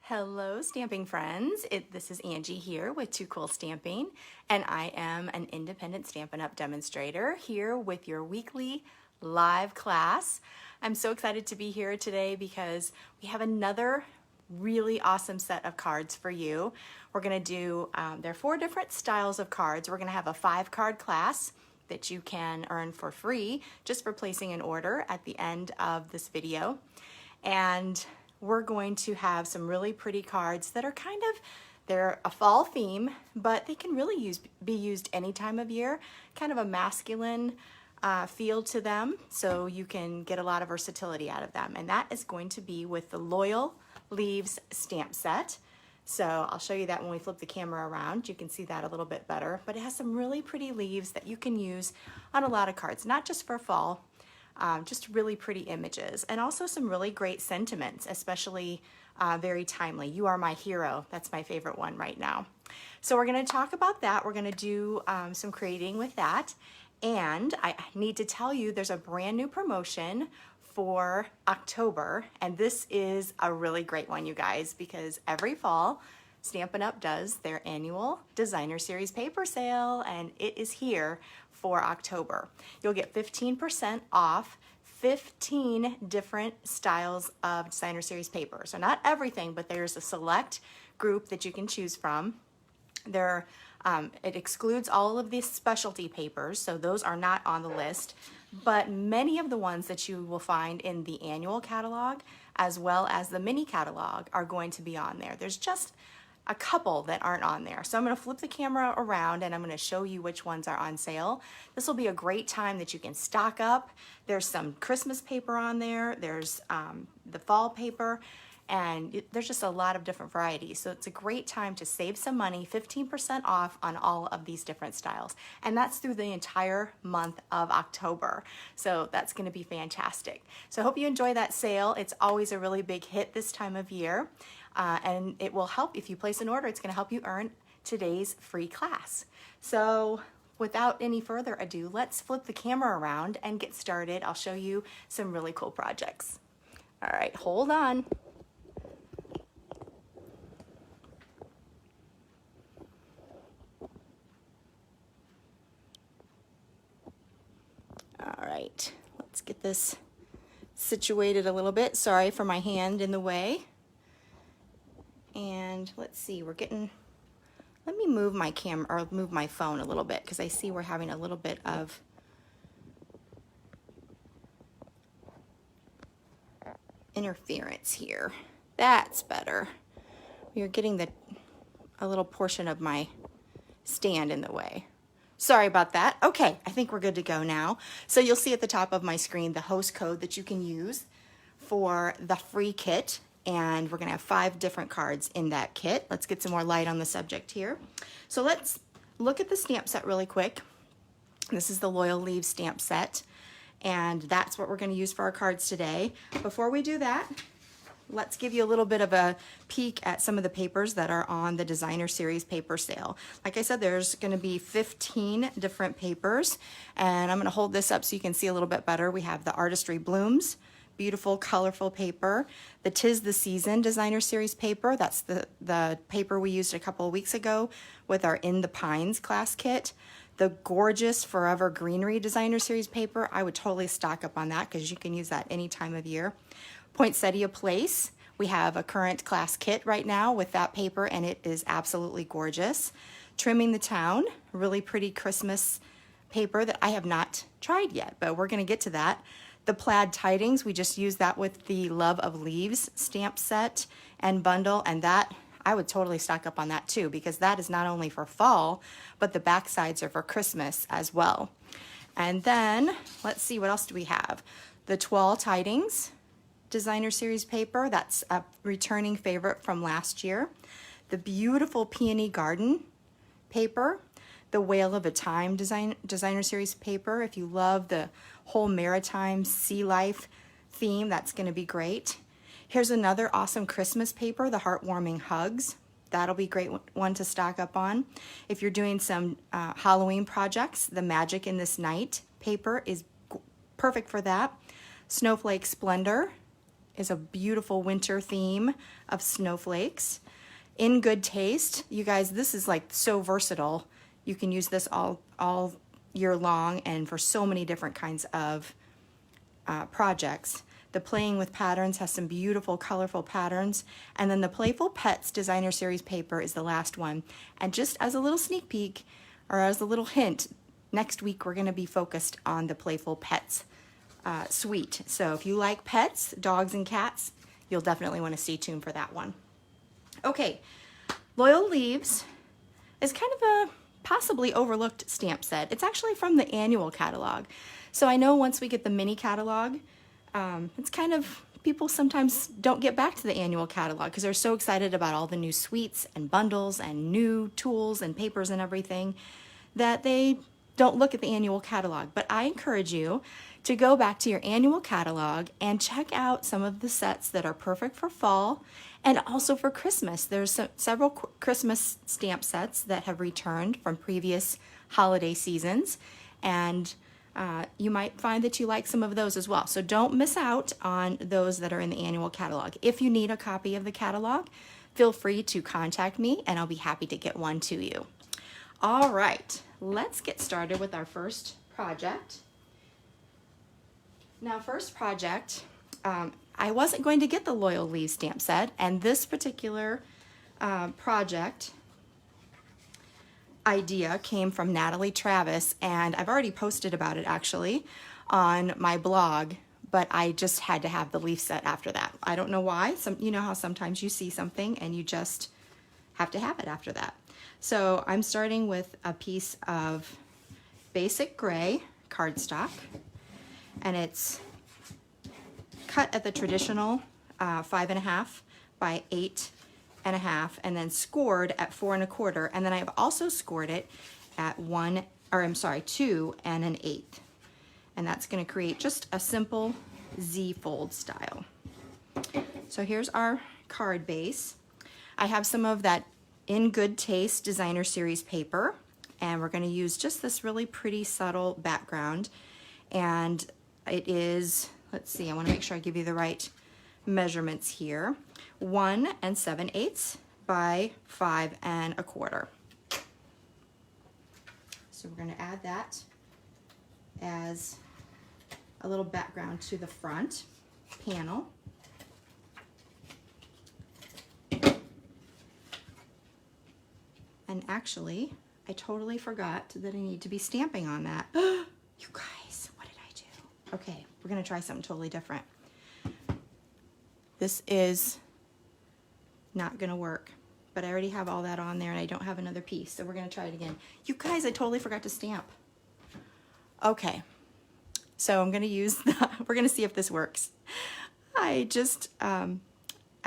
Hello, stamping friends. This is Angie here with Too Cool Stamping, and I am an independent Stampin' Up! Demonstrator here with your weekly live class. I'm so excited to be here today because we have another really awesome set of cards for you. We're going to do, there are 4 different styles of cards. We're going to have a 5-card class that you can earn for free just for placing an order at the end of this video. And we're going to have some really pretty cards that are they're a fall theme, but they can really be used any time of year, kind of a masculine feel to them, so you can get a lot of versatility out of them. And that is going to be with the Loyal Leaves stamp set. So I'll show you that when we flip the camera around. You can see that a little bit better, but it has some really pretty leaves that you can use on a lot of cards, not just for fall. Just really pretty images, and also some really great sentiments, especially very timely. You are my hero. That's my favorite one right now. So we're going to talk about that. We're going to do some creating with that. And I need to tell you there's a brand new promotion for October. And this is a really great one, you guys, because every fall Stampin' Up! Does their annual Designer Series paper sale, and it is here for October. You'll get 15% off 15 different styles of Designer Series paper. So not everything, but there's a select group that you can choose from. It excludes all of these specialty papers, so those are not on the list, but many of the ones that you will find in the annual catalog as well as the mini catalog are going to be on there. There's just a couple that aren't on there. So I'm going to flip the camera around and I'm going to show you which ones are on sale. This will be a great time that you can stock up. There's some Christmas paper on there. There's the fall paper, and there's just a lot of different varieties. So it's a great time to save some money, 15% off on all of these different styles. And that's through the entire month of October. So that's going to be fantastic. So I hope you enjoy that sale. It's always a really big hit this time of year. And it will help, if you place an order, it's going to help you earn today's free class. So without any further ado, let's flip the camera around and get started. I'll show you some really cool projects. All right, hold on. All right, let's get this situated a little bit. Sorry for my hand in the way. And let's see, let me move my camera, or move my phone a little bit, because I see we're having a little bit of interference here. That's better. You're getting a little portion of my stand in the way. Sorry about that. Okay, I think we're good to go now. So you'll see at the top of my screen the host code that you can use for the free kit. And we're going to have 5 different cards in that kit. Let's get some more light on the subject here. So let's look at the stamp set really quick. This is the Loyal Leaves stamp set, and that's what we're going to use for our cards today. Before we do that, let's give you a little bit of a peek at some of the papers that are on the Designer Series paper sale. Like I said, there's going to be 15 different papers, and I'm going to hold this up so you can see a little bit better. We have the Artistry Blooms, beautiful, colorful paper. The 'Tis the Season Designer Series paper, that's the paper we used a couple of weeks ago with our In the Pines class kit. The gorgeous Forever Greenery Designer Series paper, I would totally stock up on that because you can use that any time of year. Poinsettia Place, we have a current class kit right now with that paper, and it is absolutely gorgeous. Trimming the Town, really pretty Christmas paper that I have not tried yet, but we're going to get to that. The Plaid Tidings, we just used that with the Love of Leaves stamp set and bundle, and that, I would totally stock up on that too, because that is not only for fall, but the back sides are for Christmas as well. And then, let's see, what else do we have? The Tall Tidings Designer Series paper, that's a returning favorite from last year. The beautiful Peony Garden paper. The Whale of a Time Designer Series paper. If you love the whole maritime sea life theme, that's going to be great. Here's another awesome Christmas paper, the Heartwarming Hugs. That'll be a great one to stock up on. If you're doing some Halloween projects, the Magic in This Night paper is perfect for that. Snowflake Splendor is a beautiful winter theme of snowflakes. In Good Taste, you guys, this is like so versatile. You can use this all year long and for so many different kinds of projects. The Playing with Patterns has some beautiful, colorful patterns. And then the Playful Pets Designer Series paper is the last one. And just as a little sneak peek, or as a little hint, next week we're going to be focused on the Playful Pets suite. So if you like pets, dogs and cats, you'll definitely want to stay tuned for that one. Okay, Loyal Leaves is kind of a possibly overlooked stamp set. It's actually from the annual catalog. So I know once we get the mini catalog, it's kind of, people sometimes don't get back to the annual catalog because they're so excited about all the new suites and bundles and new tools and papers and everything that they don't look at the annual catalog. But I encourage you to go back to your annual catalog and check out some of the sets that are perfect for fall and also for Christmas. There's several Christmas stamp sets that have returned from previous holiday seasons, and you might find that you like some of those as well. So don't miss out on those that are in the annual catalog. If you need a copy of the catalog, feel free to contact me and I'll be happy to get one to you. All right, let's get started with our first project. Now, first project, I wasn't going to get the Loyal Leaves stamp set, and this particular project idea came from Natalie Travis, and I've already posted about it actually on my blog, but I just had to have the leaf set after that. I don't know why. You know how sometimes you see something and you just have to have it after that. So I'm starting with a piece of basic gray cardstock, and it's cut at the traditional 5.5 by 8.5, and then scored at 4 1/4, and then I've also scored it at 2 1/8, and that's going to create just a simple Z fold style. So here's our card base. I have some of that In Good Taste Designer Series paper, and we're going to use just this really pretty subtle background, and it is, let's see, I want to make sure I give you the right measurements here. 1 7/8 by 5 1/4. So we're going to add that as a little background to the front panel. And actually, I totally forgot that I need to be stamping on that. You guys, what did I do? Okay, we're going to try something totally different. This is not going to work, but I already have all that on there and I don't have another piece, so we're going to try it again. You guys, I totally forgot to stamp. Okay, so I'm going to use we're going to see if this works. I just, I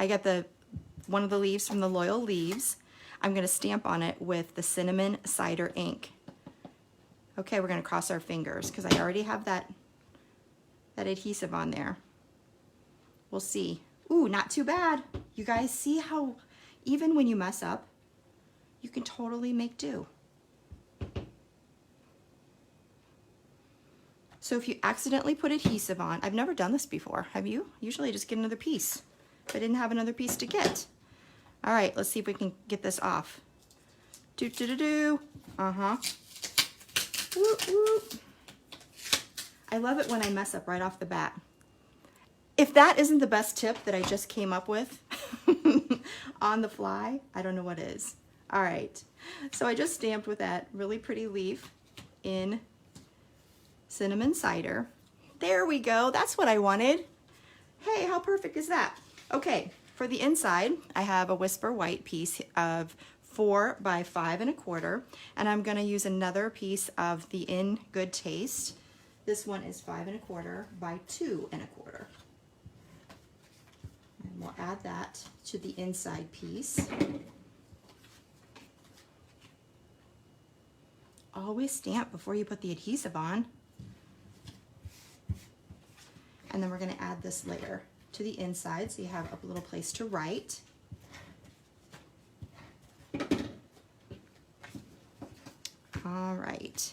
got one of the leaves from the Loyal Leaves. I'm going to stamp on it with the cinnamon cider ink. Okay, we're going to cross our fingers because I already have that adhesive on there. We'll see. Ooh, not too bad. You guys see how even when you mess up, you can totally make do. So if you accidentally put adhesive on, I've never done this before, have you? Usually I just get another piece. I didn't have another piece to get. All right, let's see if we can get this off. Do-do-do-do. Uh-huh. Whoop, whoop. I love it when I mess up right off the bat. If that isn't the best tip that I just came up with on the fly, I don't know what is. All right, so I just stamped with that really pretty leaf in cinnamon cider. There we go, that's what I wanted. Hey, how perfect is that? Okay, for the inside, I have a Whisper White piece of 4 by 5 1/4, and I'm gonna use another piece of the In Good Taste. This one is 5 1/4 by 2 1/4. And we'll add that to the inside piece. Always stamp before you put the adhesive on. And then we're going to add this layer to the inside so you have a little place to write. All right.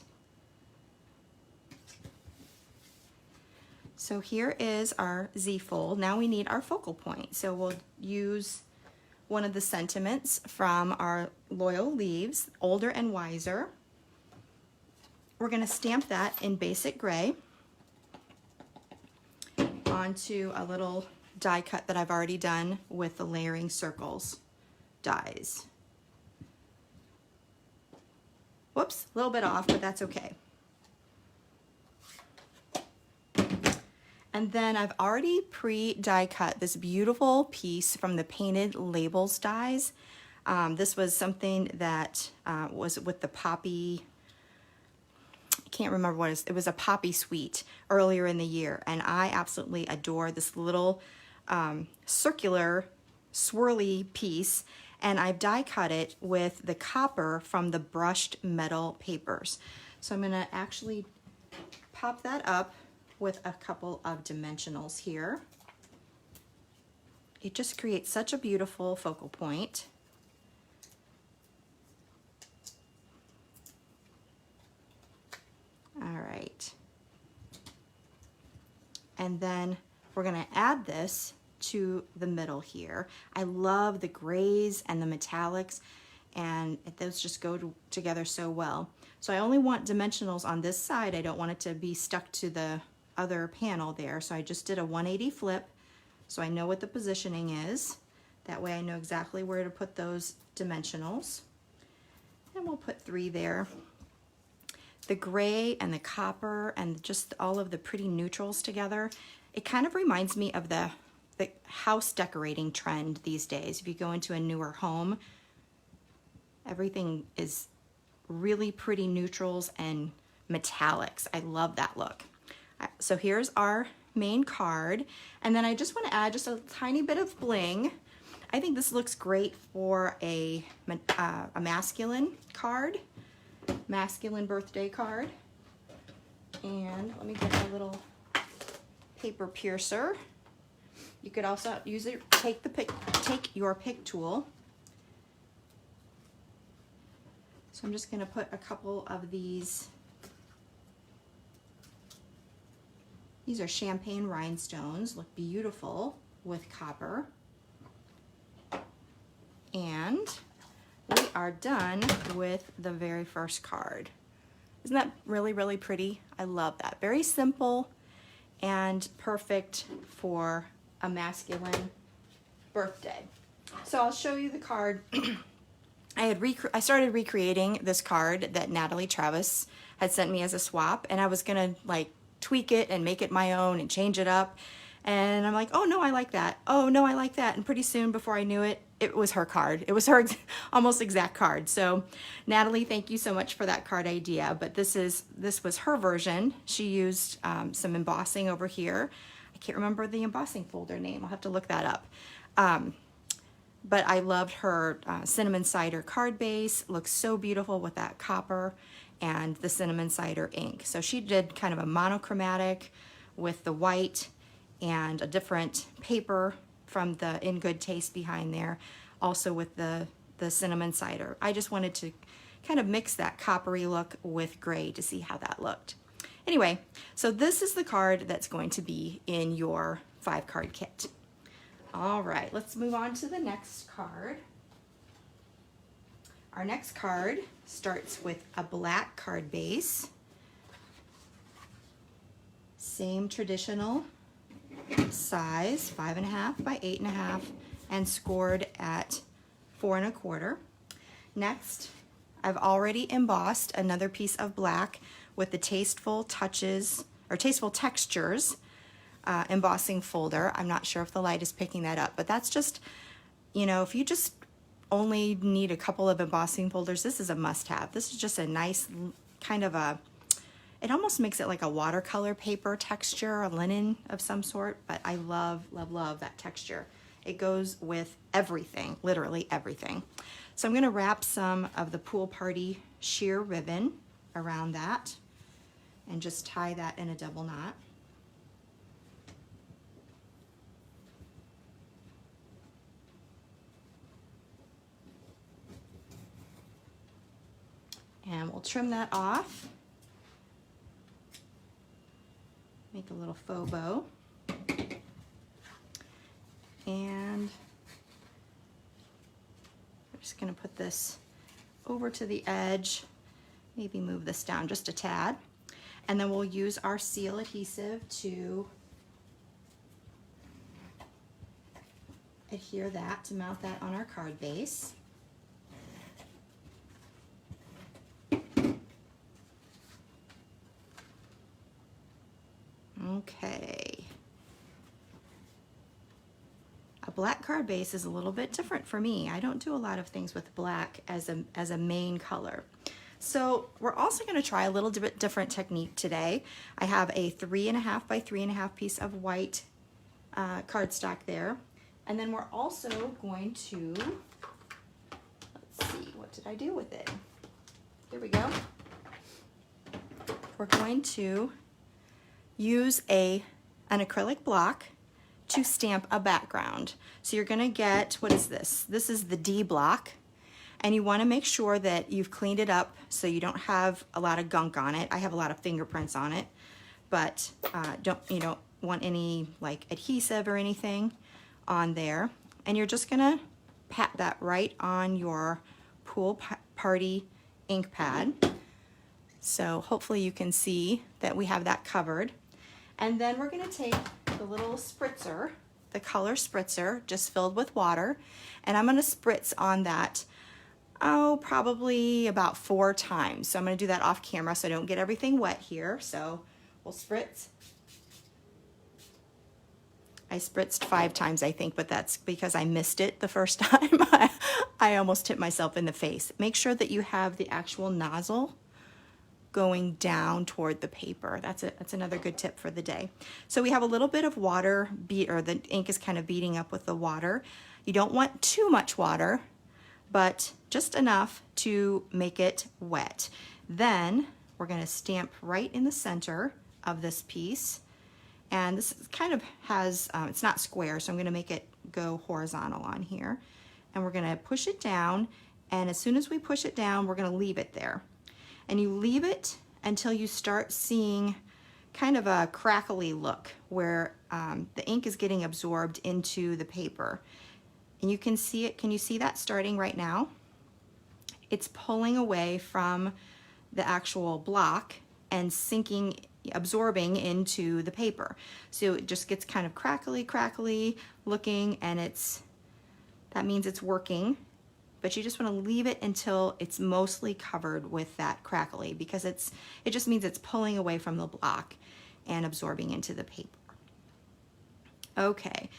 So here is our Z-fold. Now we need our focal point. So we'll use one of the sentiments from our Loyal Leaves, Older and Wiser. We're going to stamp that in basic gray onto a little die cut that I've already done with the layering circles dies. Whoops, a little bit off, but that's okay. And then I've already pre-die cut this beautiful piece from the Painted Labels dies. This was something that was with the poppy, I can't remember what it was a poppy suite earlier in the year. And I absolutely adore this little circular swirly piece. And I've die cut it with the copper from the brushed metal papers. So I'm gonna actually pop that up with a couple of dimensionals here. It just creates such a beautiful focal point. All right. And then we're gonna add this to the middle here. I love the grays and the metallics, and those just go together so well. So I only want dimensionals on this side. I don't want it to be stuck to the other panel there. So I just did a 180 flip so I know what the positioning is. That way I know exactly where to put those dimensionals. And we'll put 3 there. The gray and the copper and just all of the pretty neutrals together, it kind of reminds me of the house decorating trend these days. If you go into a newer home, everything is really pretty neutrals and metallics. I love that look. So here's our main card, and then I just want to add just a tiny bit of bling. I think this looks great for a masculine card, masculine birthday card. And let me get a little paper piercer. You could also use it, take your pick tool. So I'm just going to put a couple of these. These are champagne rhinestones, look beautiful with copper. And we are done with the very first card. Isn't that really, really pretty? I love that. Very simple and perfect for a masculine birthday. So I'll show you the card. I started recreating this card that Natalie Travis had sent me as a swap, and I was gonna like tweak it and make it my own and change it up. And I'm like, oh no, I like that. Oh no, I like that. And pretty soon, before I knew it, it was her card. It was her almost exact card. So Natalie, thank you so much for that card idea. But this was her version. She used some embossing over here. I can't remember the embossing folder name. I'll have to look that up. But I loved her cinnamon cider card base. Looks so beautiful with that copper and the cinnamon cider ink. So she did kind of a monochromatic with the white and a different paper from the In Good Taste behind there, also with the cinnamon cider. I just wanted to kind of mix that coppery look with gray to see how that looked. Anyway, so this is the card that's going to be in your 5-card kit. All right, let's move on to the next card. Our next card starts with a black card base. Same traditional size, 5.5 by 8.5, and scored at 4 1/4. Next, I've already embossed another piece of black with the Tasteful Touches, or Tasteful Textures embossing folder. I'm not sure if the light is picking that up, but that's just, you know, if you just only need a couple of embossing folders, this is a must-have. This is just a nice kind of it almost makes it like a watercolor paper texture, a linen of some sort, but I love, love, love that texture. It goes with everything, literally everything. So I'm gonna wrap some of the Pool Party sheer ribbon around that and just tie that in a double knot. And we'll trim that off. Make a little faux bow. And we're just going to put this over to the edge, maybe move this down just a tad. And then we'll use our seal adhesive to adhere that, to mount that on our card base. Okay. A black card base is a little bit different for me. I don't do a lot of things with black as a main color. So we're also going to try a little bit different technique today. I have a 3.5 by 3.5 piece of white cardstock there. And then we're also going to, let's see, what did I do with it? Here we go. We're going to use an acrylic block to stamp a background. So you're going to get, what is this? This is the D block. And you want to make sure that you've cleaned it up so you don't have a lot of gunk on it. I have a lot of fingerprints on it, but you don't want any like adhesive or anything on there. And you're just gonna pat that right on your pool party ink pad. So hopefully you can see that we have that covered. And then we're gonna take the little spritzer, the color spritzer, just filled with water, and I'm gonna spritz on that, probably about 4 times. So I'm gonna do that off camera so I don't get everything wet here. So we'll spritz. I spritzed 5 times, I think, but that's because I missed it the first time. I almost hit myself in the face. Make sure that you have the actual nozzle going down toward the paper. That's another good tip for the day. So we have a little bit of water, or the ink is kind of beating up with the water. You don't want too much water, but just enough to make it wet. Then we're going to stamp right in the center of this piece. And this kind of has, it's not square, so I'm going to make it go horizontal on here. And we're going to push it down, and as soon as we push it down, we're going to leave it there. And you leave it until you start seeing kind of a crackly look where the ink is getting absorbed into the paper. And you can see it. Can you see that starting right now? It's pulling away from the actual block and sinking, absorbing into the paper. So it just gets kind of crackly looking, and that means it's working. But you just want to leave it until it's mostly covered with that crackly, because it just means it's pulling away from the block and absorbing into the paper. Okay,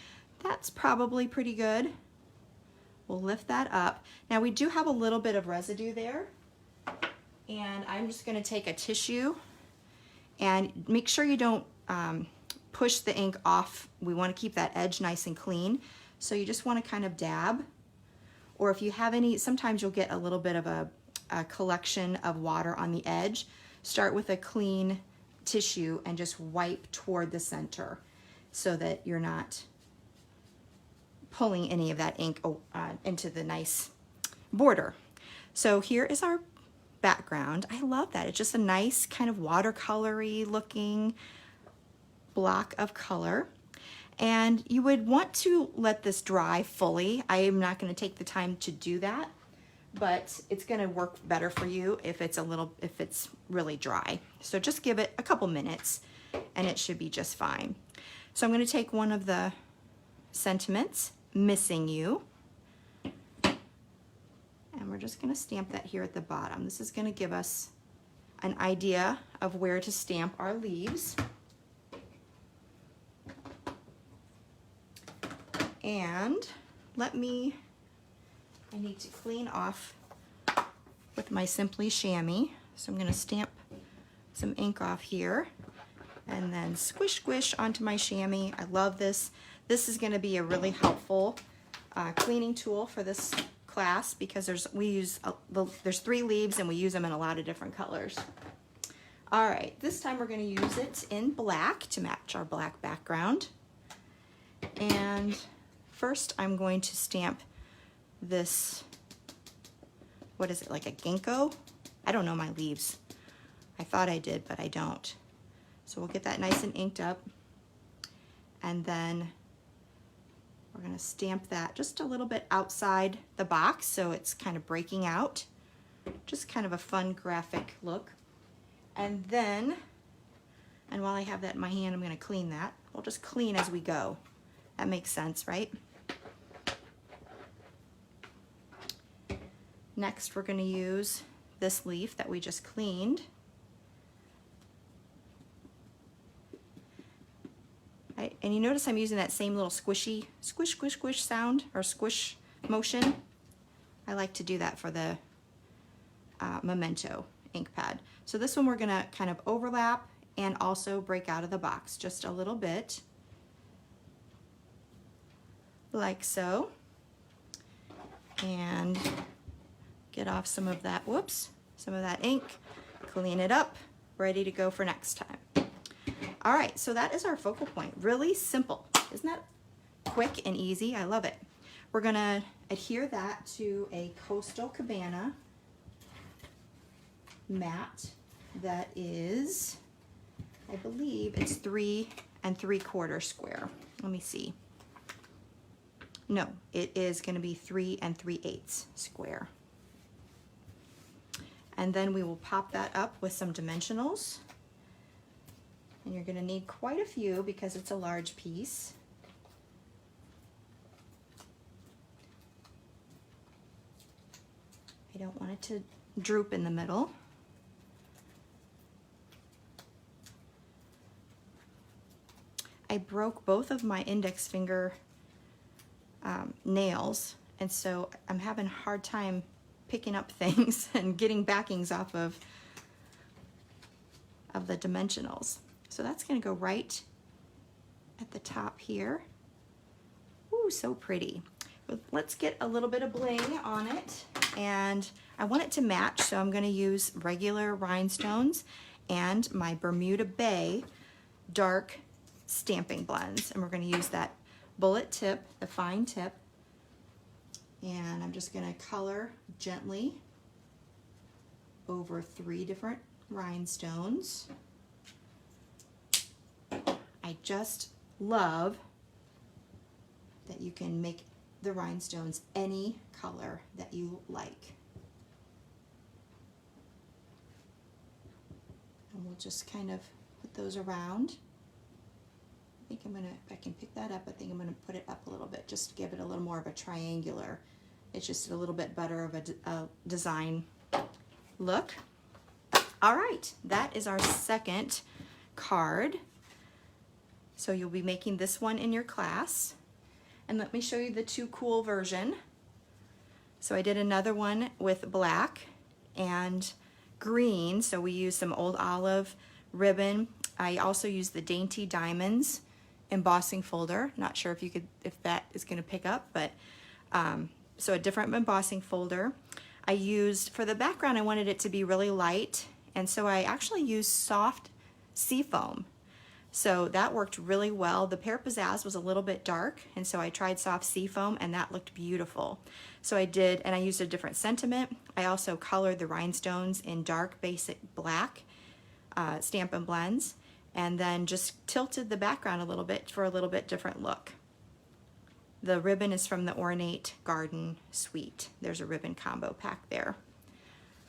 that's probably pretty good. We'll lift that up. Now we do have a little bit of residue there, and I'm just going to take a tissue and make sure you don't push the ink off. We want to keep that edge nice and clean. So you just want to kind of dab, or if you have any, sometimes you'll get a little bit of a collection of water on the edge. Start with a clean tissue and just wipe toward the center so that you're not pulling any of that ink into the nice border. So here is our background. I love that. It's just a nice kind of watercolory looking block of color. And you would want to let this dry fully. I am not going to take the time to do that, but it's going to work better for you if it's really dry. So just give it a couple minutes and it should be just fine. So I'm going to take one of the sentiments, Missing You, and we're just going to stamp that here at the bottom. This is going to give us an idea of where to stamp our leaves. And I need to clean off with my Simply Chamois. So I'm going to stamp some ink off here and then squish squish onto my chamois. I love this. This is going to be a really helpful cleaning tool for this class because there's 3 leaves and we use them in a lot of different colors. All right, this time we're going to use it in black to match our black background. And first I'm going to stamp this, what is it, like a ginkgo? I don't know my leaves. I thought I did, but I don't. So we'll get that nice and inked up. and then we're going to stamp that just a little bit outside the box so it's kind of breaking out. Just kind of a fun graphic look. And then, and while I have that in my hand, I'm going to clean that. We'll just clean as we go. That makes sense, right? Next, we're going to use this leaf that we just cleaned. And you notice I'm using that same little squishy, squish, squish, squish sound, or squish motion. I like to do that for the Memento ink pad. So this one we're gonna kind of overlap and also break out of the box just a little bit, like so. And get off some of that, whoops, some of that ink, clean it up, ready to go for next time. All right, so that is our focal point. Really simple. Isn't that quick and easy? I love it. We're gonna adhere that to a Coastal Cabana mat that is, I believe it's 3 3/4 square. Let me see. No, it is gonna be 3 3/8 square. And then we will pop that up with some dimensionals. And you're going to need quite a few because it's a large piece. I don't want it to droop in the middle. I broke both of my index finger nails, and so I'm having a hard time picking up things and getting backings off of the dimensionals. So that's going to go right at the top here. Ooh, so pretty. But let's get a little bit of bling on it. And I want it to match, so I'm going to use regular rhinestones and my Bermuda Bay dark stamping blends. And we're going to use that bullet tip, the fine tip. And I'm just going to color gently over 3 different rhinestones. I just love that you can make the rhinestones any color that you like. And we'll just kind of put those around. I think I'm gonna, if I can pick that up, I think I'm gonna put it up a little bit just to give it a little more of a triangular. It's just a little bit better of a design look. All right, that is our second card. So you'll be making this one in your class. And let me show you the Too Cool version. So I did another one with black and green. So we used some old olive ribbon. I also used the Dainty Diamonds embossing folder. Not sure if that is gonna pick up, but so a different embossing folder. I used, for the background, I wanted it to be really light. And so I actually used soft seafoam. So that worked really well. The Pear Pizzazz was a little bit dark, and so I tried soft seafoam, and that looked beautiful. So I did, and I used a different sentiment. I also colored the rhinestones in dark basic black Stampin' Blends, and then just tilted the background a little bit for a little bit different look. The ribbon is from the Ornate Garden Suite. There's a ribbon combo pack there.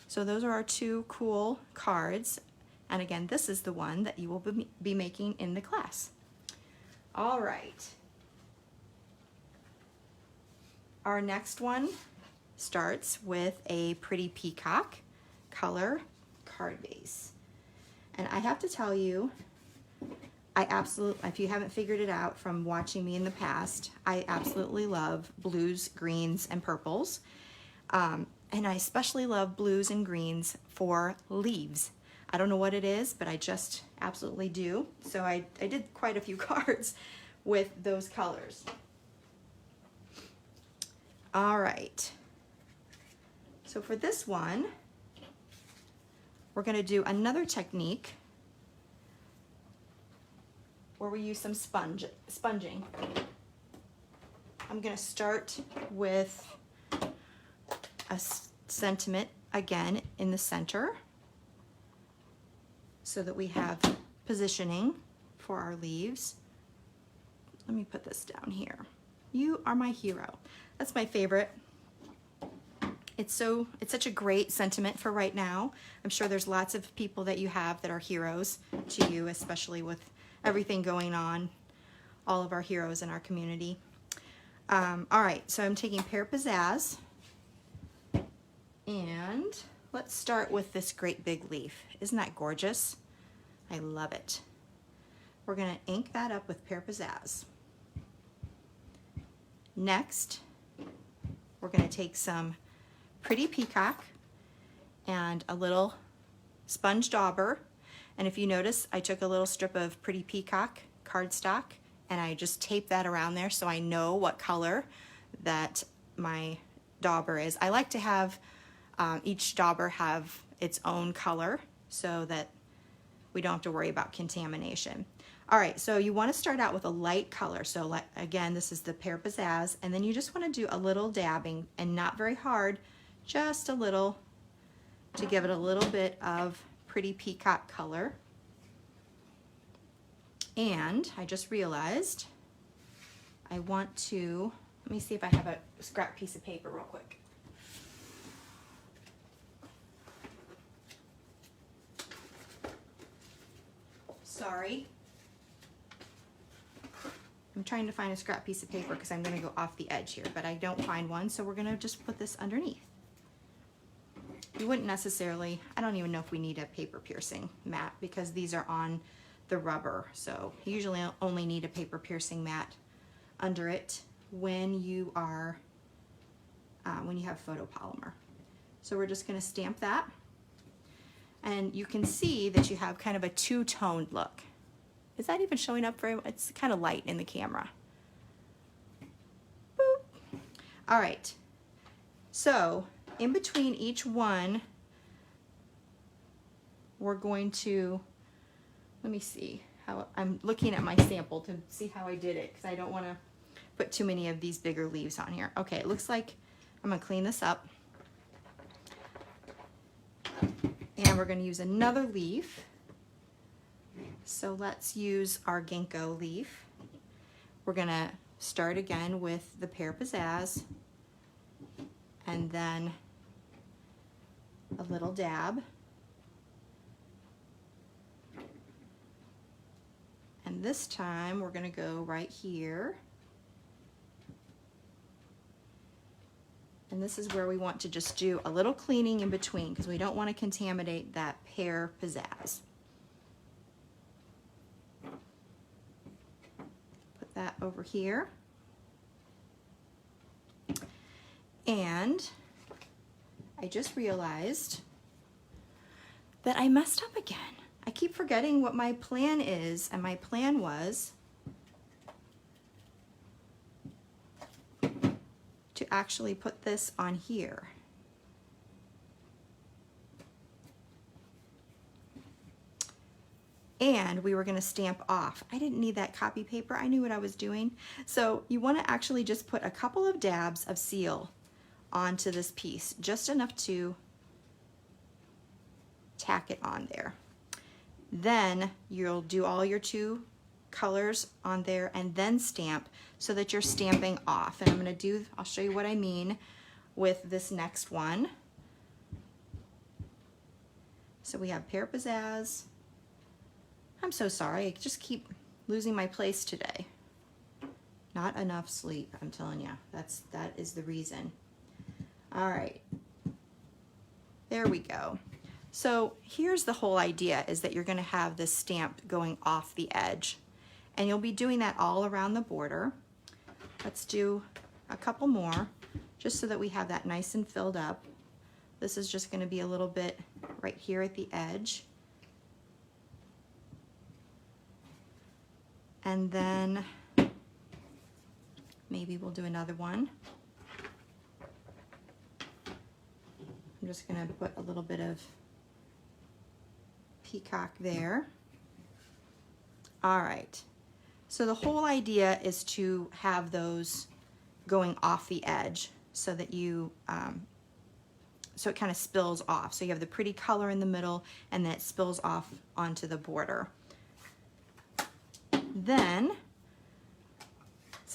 So those are our 2 cool cards. And again, this is the one that you will be making in the class. All right. Our next one starts with a pretty peacock color card base. And I have to tell you, if you haven't figured it out from watching me in the past, I absolutely love blues, greens, and purples. And I especially love blues and greens for leaves. I don't know what it is, but I just absolutely do. So I did quite a few cards with those colors. All right. So for this one, we're going to do another technique where we use some sponging. I'm going to start with a sentiment again in the center, so that we have positioning for our leaves. let me put this down here. You are my hero. That's my favorite. It's such a great sentiment for right now. I'm sure there's lots of people that you have that are heroes to you, especially with everything going on, all of our heroes in our community. All right, so I'm taking Pear Pizzazz, and let's start with this great big leaf. Isn't that gorgeous? I love it. We're gonna ink that up with Pear Pizzazz. Next, we're gonna take some Pretty Peacock and a little sponge dauber. And if you notice, I took a little strip of Pretty Peacock cardstock and I just taped that around there so I know what color that my dauber is. I like to have each dauber have its own color so that we don't have to worry about contamination. All right, so you want to start out with a light color. So again, this is the Pear Pizzazz, and then you just want to do a little dabbing and not very hard, just a little to give it a little bit of Pretty Peacock color. And I just realized I want to, let me see if I have a scrap piece of paper real quick. Sorry. I'm trying to find a scrap piece of paper because I'm going to go off the edge here, but I don't find one, so we're going to just put this underneath. You wouldn't necessarily, I don't even know if we need a paper piercing mat because these are on the rubber, so you usually only need a paper piercing mat under it when you are, when you have photopolymer. So we're just going to stamp that, and you can see that you have kind of a two-toned look. Is that even showing up very much? It's kind of light in the camera. Boop. All right, so in between each one, we're going to, let me see how, I'm looking at my sample to see how I did it because I don't want to put too many of these bigger leaves on here. Okay, it looks like I'm going to clean this up. And we're going to use another leaf. So let's use our ginkgo leaf. We're going to start again with the Pear Pizzazz and then a little dab. And this time we're going to go right here. And this is where we want to just do a little cleaning in between because we don't want to contaminate that Pear Pizzazz. Put that over here. And I just realized that I messed up again. I keep forgetting what my plan is, and my plan was to actually put this on here. And we were going to stamp off. I didn't need that copy paper. I knew what I was doing. So you want to actually just put a couple of dabs of seal onto this piece, just enough to tack it on there. Then you'll do all your two colors on there and then stamp so that you're stamping off. And I'm going to do, I'll show you what I mean with this next one. So we have Pear Pizzazz. I'm so sorry, I just keep losing my place today. Not enough sleep, I'm telling you. That is the reason. All right, there we go. So here's the whole idea, is that you're going to have this stamp going off the edge, and you'll be doing that all around the border. Let's do a couple more just so that we have that nice and filled up. This is just going to be a little bit right here at the edge. And then maybe we'll do another one. I'm just going to put a little bit of peacock there. All right. So the whole idea is to have those going off the edge so that you, so it kind of spills off. So you have the pretty color in the middle and then it spills off onto the border. Then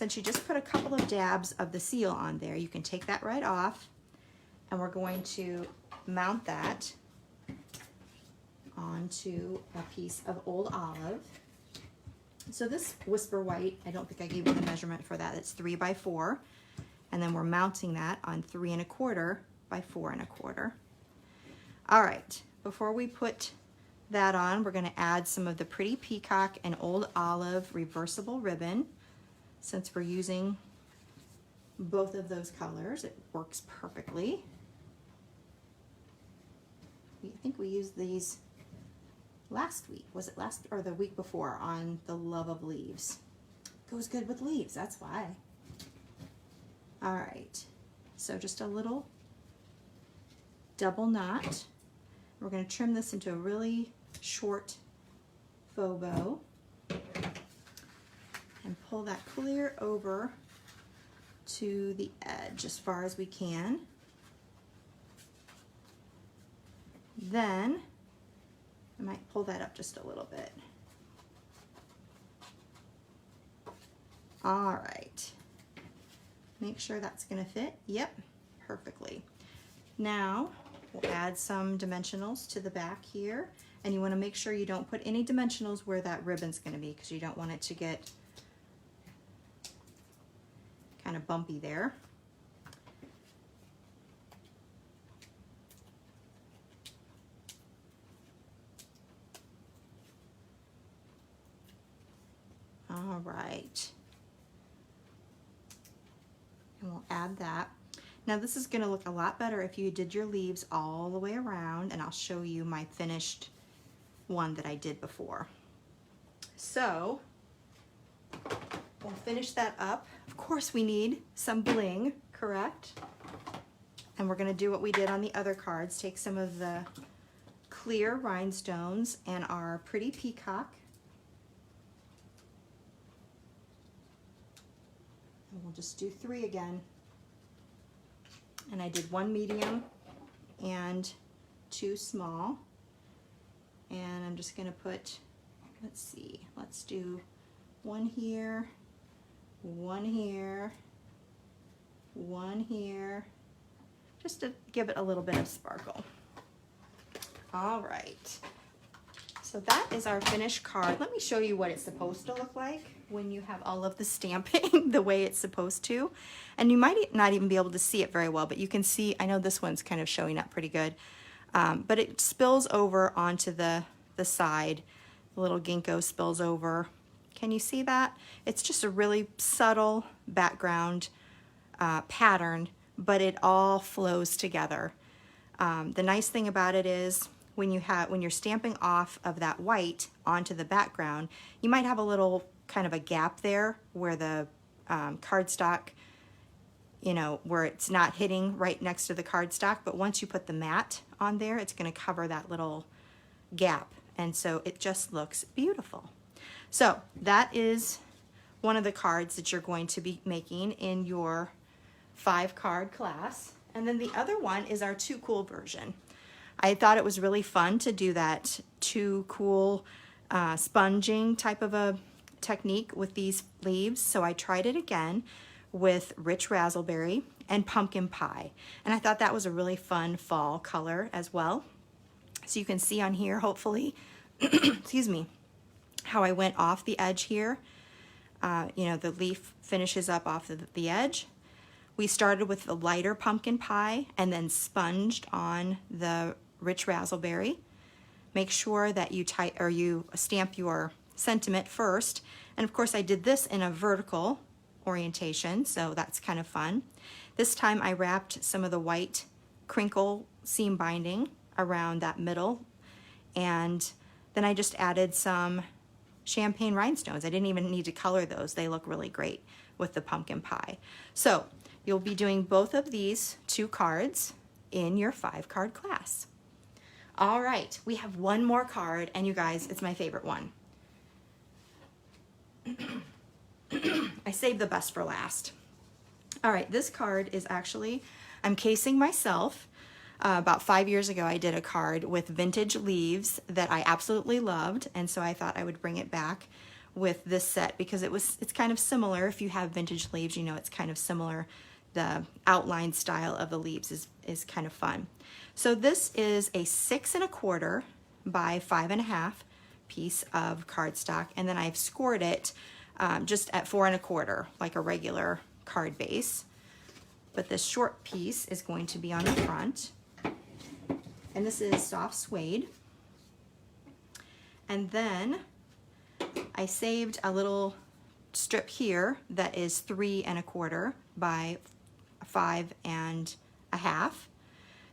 since you just put a couple of dabs of the seal on there, you can take that right off, and we're going to mount that onto a piece of old olive. So this Whisper White, I don't think I gave you the measurement for that. It's 3 by 4, and then we're mounting that on 3 1/4 by 4 1/4. All right, before we put that on, we're going to add some of the Pretty Peacock and Old Olive reversible ribbon. Since we're using both of those colors, it works perfectly. I think we used these last week. Was it last or the week before on the Love of Leaves? Goes good with leaves, that's why. All right, so just a little double knot. We're going to trim this into a really short faux bow and pull that clear over to the edge as far as we can. Then I might pull that up just a little bit. All right, make sure that's going to fit. Yep, perfectly. Now we'll add some dimensionals to the back here, and you want to make sure you don't put any dimensionals where that ribbon's going to be, because you don't want it to get kind of bumpy there. All right, and we'll add that. Now this is going to look a lot better if you did your leaves all the way around, and I'll show you my finished one that I did before. So we'll finish that up. Of course we need some bling, correct? And we're going to do what we did on the other cards. Take some of the clear rhinestones and our Pretty Peacock. And we'll just do 3 again. And I did 1 medium and 2 small. And I'm just going to put, let's see, let's do 1 here, 1 here, 1 here, just to give it a little bit of sparkle. All right, so that is our finished card. Let me show you what it's supposed to look like when you have all of the stamping the way it's supposed to. And you might not even be able to see it very well, but you can see, I know this one's kind of showing up pretty good, but it spills over onto the side. The little ginkgo spills over. Can you see that? It's just a really subtle background pattern, but it all flows together. The nice thing about it is when you're stamping off of that white onto the background, you might have a little kind of a gap there where the cardstock, you know, where it's not hitting right next to the cardstock, but once you put the matte on there, it's going to cover that little gap, and so it just looks beautiful. So that is one of the cards that you're going to be making in your 5-card class, and then the other one is our Too Cool version. I thought it was really fun to do that Too Cool sponging type of a technique with these leaves, so I tried it again with rich raspberry and pumpkin pie, and I thought that was a really fun fall color as well. So you can see on here, hopefully, excuse me, how I went off the edge here. You know, the leaf finishes up off the edge. We started with the lighter pumpkin pie and then sponged on the rich raspberry. Make sure that you stamp your sentiment first. And of course I did this in a vertical orientation, so that's kind of fun. This time I wrapped some of the white crinkle seam binding around that middle, and then I just added some champagne rhinestones. I didn't even need to color those. They look really great with the pumpkin pie. So you'll be doing both of these 2 cards in your 5-card class. All right, we have one more card, and you guys, it's my favorite one. I saved the best for last. All right, this card is actually, I'm casing myself. About 5 years ago, I did a card with vintage leaves that I absolutely loved, and so I thought I would bring it back with this set because it's kind of similar. If you have vintage leaves, you know it's kind of similar. The outline style of the leaves is kind of fun. So this is a 6 1/4 by 5 1/2 piece of cardstock, and then I've scored it just at 4 1/4, like a regular card base. But this short piece is going to be on the front, and this is soft suede. And then I saved a little strip here that is 3 1/4 by 5 1/2.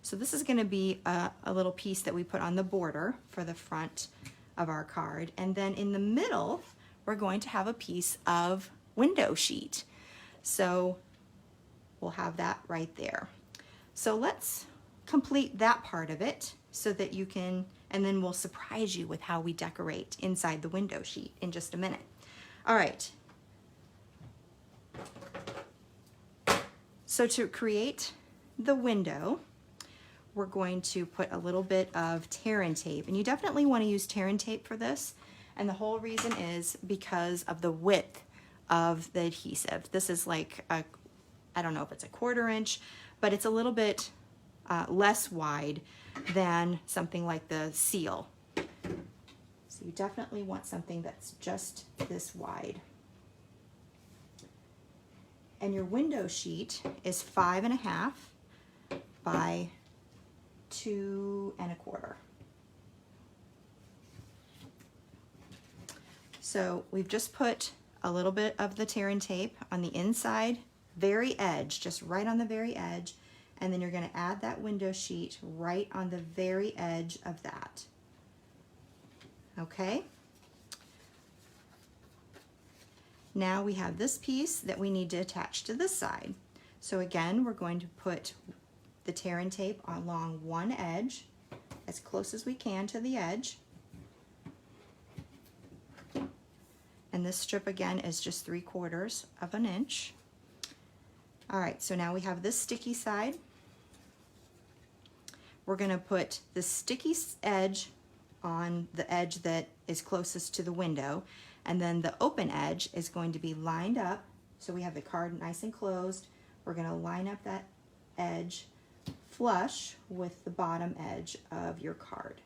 So this is going to be a little piece that we put on the border for the front of our card. And then in the middle, we're going to have a piece of window sheet. So we'll have that right there. So let's complete that part of it so that you can, and then we'll surprise you with how we decorate inside the window sheet in just a minute. All right. So to create the window, we're going to put a little bit of tear and tape, and you definitely want to use tear and tape for this. And the whole reason is because of the width of the adhesive. This is like I don't know if it's a 1/4 inch, but it's a little bit less wide than something like the seal. So you definitely want something that's just this wide. And your window sheet is 5 1/2 by 2 1/4. So we've just put a little bit of the tear and tape on the inside, very edge, just right on the very edge, and then you're going to add that window sheet right on the very edge of that. Okay? Now we have this piece that we need to attach to this side. So again, we're going to put the tear and tape along one edge, as close as we can to the edge. And this strip again is just 3/4 of an inch. All right, so now we have this sticky side. We're going to put the sticky edge on the edge that is closest to the window, and then the open edge is going to be lined up. So we have the card nice and closed. We're going to line up that edge flush with the bottom edge of your card.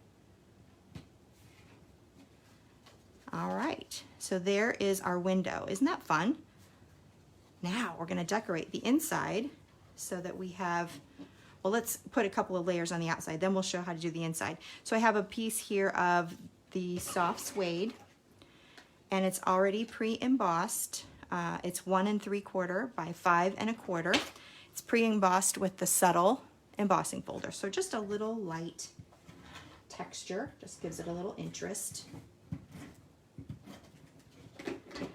All right, so there is our window. Isn't that fun? Now we're going to decorate the inside so that we have, well, let's put a couple of layers on the outside, then we'll show how to do the inside. So I have a piece here of the soft suede, and it's already pre-embossed. It's 1 3/4 by 5 1/4. It's pre-embossed with the subtle embossing folder. So just a little light texture, just gives it a little interest.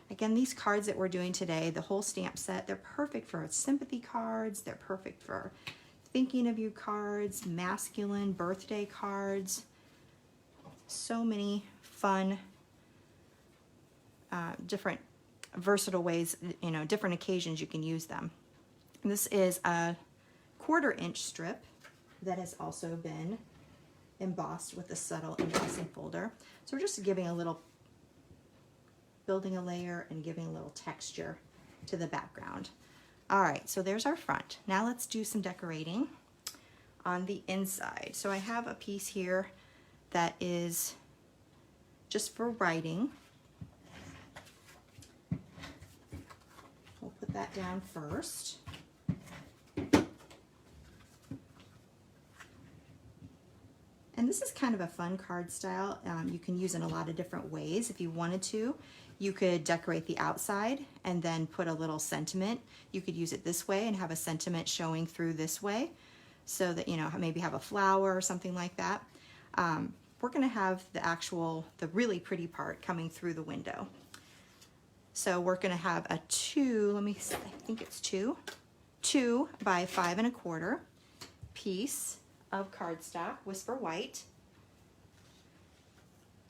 Again, these cards that we're doing today, the whole stamp set, they're perfect for sympathy cards. They're perfect for thinking of you cards, masculine birthday cards. So many fun, different versatile ways, you know, different occasions you can use them. And this is a 1/4 inch strip that has also been embossed with the subtle embossing folder. So we're just giving a little, building a layer and giving a little texture to the background. All right, so there's our front. Now let's do some decorating on the inside. So I have a piece here that is just for writing. We'll put that down first. And this is kind of a fun card style. You can use in a lot of different ways. If you wanted to, you could decorate the outside and then put a little sentiment. You could use it this way and have a sentiment showing through this way so that, you know, maybe have a flower or something like that. We're going to have the really pretty part coming through the window. So we're going to have a 2 by 5 1/4 piece of cardstock, Whisper White,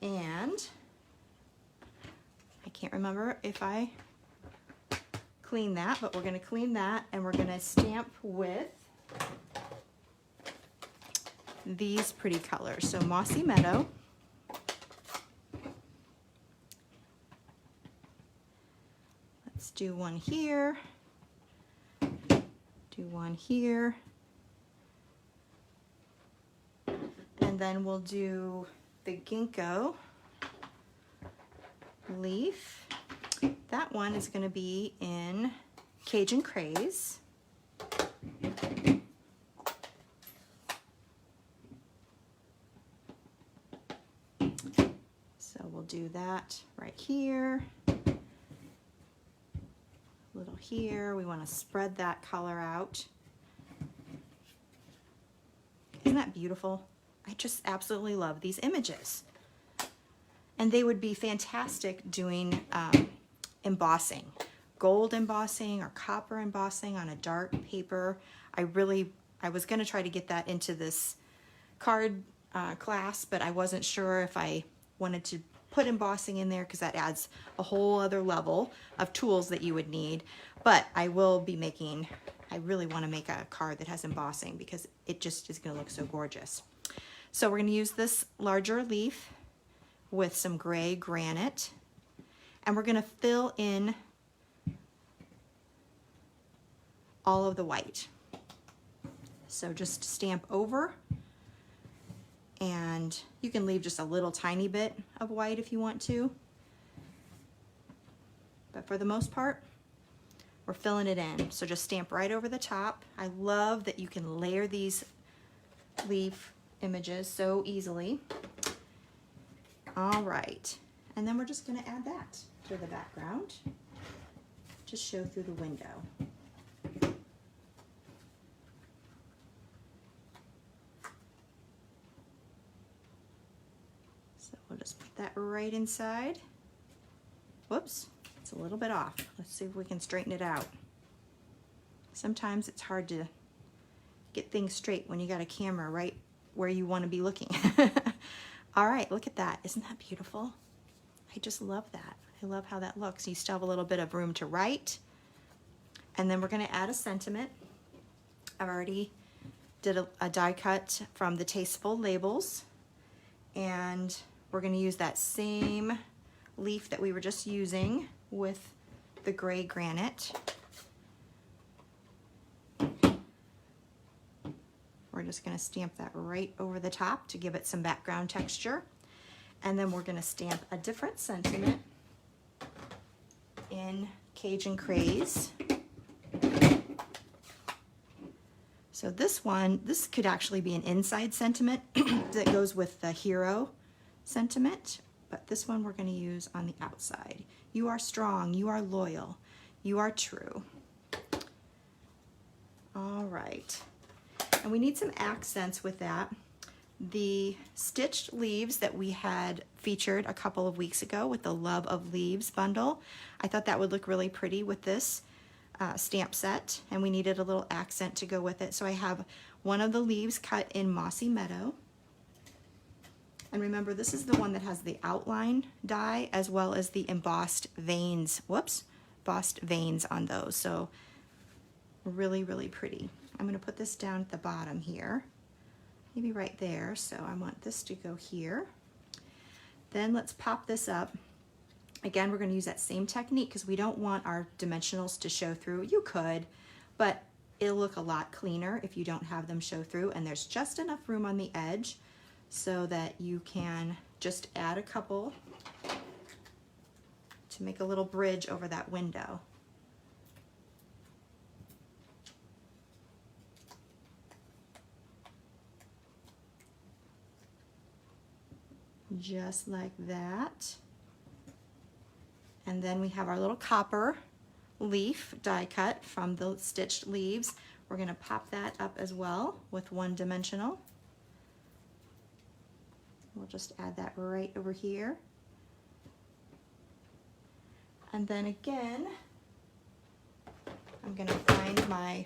and I can't remember if I cleaned that, but we're going to clean that, and we're going to stamp with these pretty colors. So Mossy Meadow, do one here, do one here, and then we'll do the ginkgo leaf. That one is going to be in Cajun Craze. So we'll do that right here, a little here. We want to spread that color out. Isn't that beautiful? I just absolutely love these images. And they would be fantastic doing embossing, gold embossing or copper embossing on a dark paper. I was going to try to get that into this card class, but I wasn't sure if I wanted to put embossing in there because that adds a whole other level of tools that you would need. But I will be making, I really want to make a card that has embossing because it just is going to look so gorgeous. So we're going to use this larger leaf with some gray granite, and we're going to fill in all of the white. So just stamp over, and you can leave just a little tiny bit of white if you want to, but for the most part we're filling it in. So just stamp right over the top. I love that you can layer these leaf images so easily. All right, and then we're just going to add that to the background, just show through the window. So we'll just put that right inside. Whoops, it's a little bit off. Let's see if we can straighten it out. Sometimes it's hard to get things straight when you got a camera right where you want to be looking. All right, look at that. Isn't that beautiful? I just love that. I love how that looks. You still have a little bit of room to write. And then we're going to add a sentiment. I've already did a die cut from the Tasteful labels. And we're going to use that same leaf that we were just using with the gray granite. We're just going to stamp that right over the top to give it some background texture. And then we're going to stamp a different sentiment in Cajun Craze. So this one, this could actually be an inside sentiment that goes with the hero sentiment, but this one we're going to use on the outside. You are strong, you are loyal, you are true. All right. And we need some accents with that. The stitched leaves that we had featured a couple of weeks ago with the Love of Leaves bundle, I thought that would look really pretty with this stamp set, and we needed a little accent to go with it. So I have one of the leaves cut in Mossy Meadow. And remember, this is the one that has the outline die as well as the embossed veins, embossed veins on those. So really, really pretty. I'm going to put this down at the bottom here, maybe right there. So I want this to go here. Then let's pop this up. Again, we're going to use that same technique because we don't want our dimensionals to show through. You could, but it'll look a lot cleaner if you don't have them show through, and there's just enough room on the edge so that you can just add a couple to make a little bridge over that window. Just like that. And then we have our little copper leaf die cut from the stitched leaves. We're going to pop that up as well with one dimensional. We'll just add that right over here. And then again, I'm going to find my,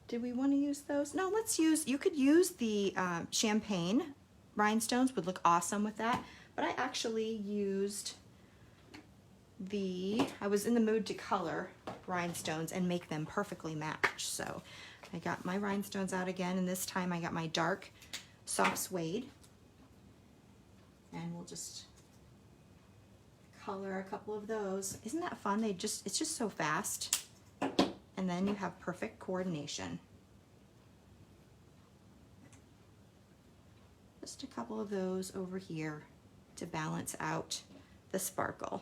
did we want to use those? No, let's use, you could use the champagne rhinestones, would look awesome with that. But I actually used I was in the mood to color rhinestones and make them perfectly match. So I got my rhinestones out again, and this time I got my dark soft suede. And we'll just color a couple of those. Isn't that fun? It's just so fast. And then you have perfect coordination. Just a couple of those over here to balance out the sparkle.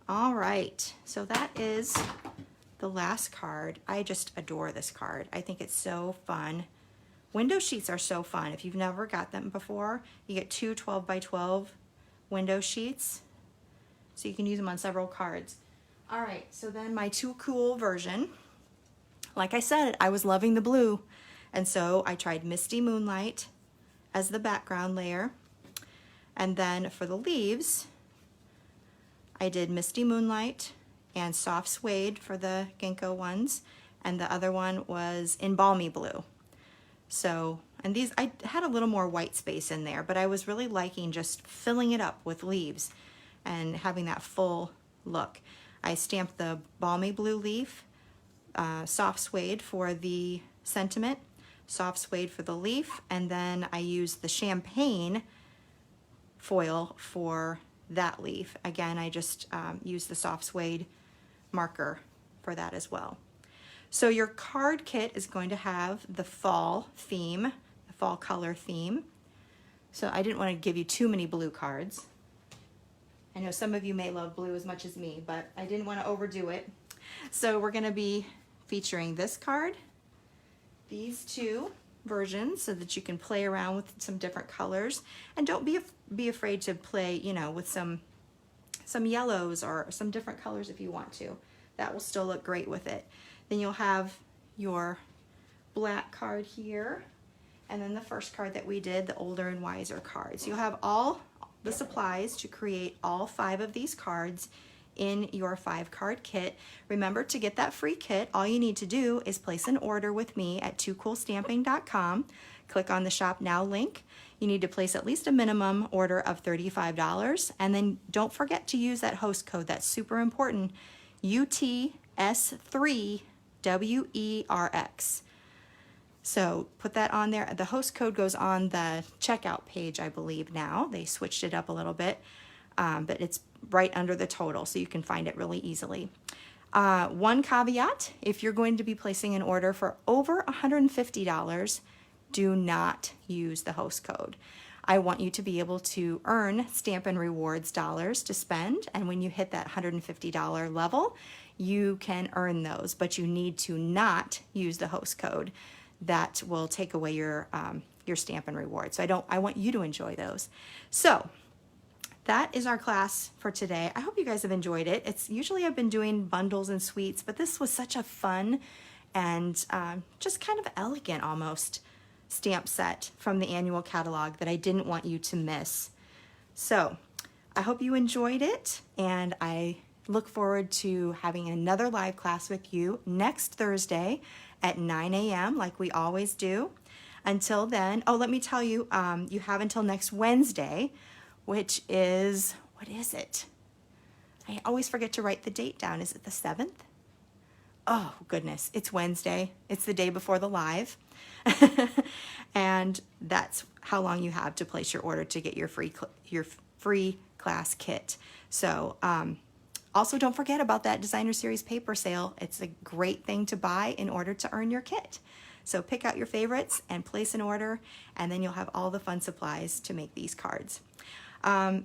All right, so that is the last card. I just adore this card. I think it's so fun. Window sheets are so fun. If you've never got them before, you get two 12 by 12 window sheets, so you can use them on several cards. All right, so then my Too Cool version. Like I said, I was loving the blue, and so I tried Misty Moonlight as the background layer. And then for the leaves, I did Misty Moonlight and Soft Suede for the ginkgo ones, and the other one was in Balmy Blue. So, and these, I had a little more white space in there, but I was really liking just filling it up with leaves and having that full look. I stamped the Balmy Blue leaf, Soft Suede for the sentiment, Soft Suede for the leaf, and then I used the champagne foil for that leaf. Again, I just used the Soft Suede marker for that as well. So your card kit is going to have the fall theme, the fall color theme. So I didn't want to give you too many blue cards. I know some of you may love blue as much as me, but I didn't want to overdo it. So we're going to be featuring this card, these two versions, so that you can play around with some different colors, and don't be afraid to play, you know, with some yellows or some different colors if you want to. That will still look great with it. Then you'll have your black card here, and then the first card that we did, the Older and Wiser cards. You'll have all the supplies to create all 5 of these cards in your 5-card kit. Remember, to get that free kit, all you need to do is place an order with me at toocoolstamping.com. Click on the Shop Now link. You need to place at least a minimum order of $35, and then don't forget to use that host code. That's super important, UTS3WERX. So put that on there. The host code goes on the checkout page, I believe now. They switched it up a little bit, but it's right under the total, so you can find it really easily. One caveat, if you're going to be placing an order for over $150, do not use the host code. I want you to be able to earn Stampin' Rewards dollars to spend, and when you hit that $150 level, you can earn those, but you need to not use the host code. That will take away your Stampin' Rewards. So I want you to enjoy those. So that is our class for today. I hope you guys have enjoyed it. It's usually I've been doing bundles and suites, but this was such a fun and just kind of elegant almost stamp set from the annual catalog that I didn't want you to miss. So I hope you enjoyed it, and I look forward to having another live class with you next Thursday at 9 a.m. like we always do. Until then, oh, let me tell you, you have until next Wednesday, which is, what is it? I always forget to write the date down. Is it the 7th? Oh, goodness, it's Wednesday. It's the day before the live. And that's how long you have to place your order to get your free class kit. So also don't forget about that Designer Series paper sale. It's a great thing to buy in order to earn your kit. So pick out your favorites and place an order, and then you'll have all the fun supplies to make these cards. I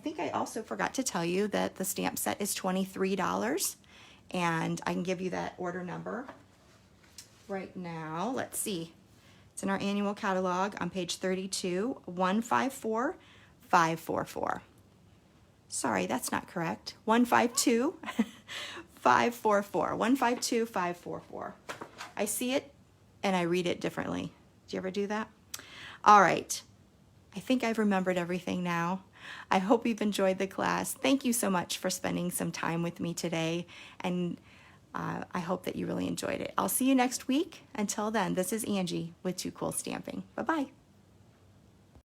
think I also forgot to tell you that the stamp set is $23, and I can give you that order number right now. Let's see. It's in our annual catalog on page 32, 154544. Sorry, that's not correct. 152544. 152544. I see it and I read it differently. Do you ever do that? All right. I think I've remembered everything now. I hope you've enjoyed the class. Thank you so much for spending some time with me today, and I hope that you really enjoyed it. I'll see you next week. Until then, this is Angie with Too Cool Stamping. Bye-bye.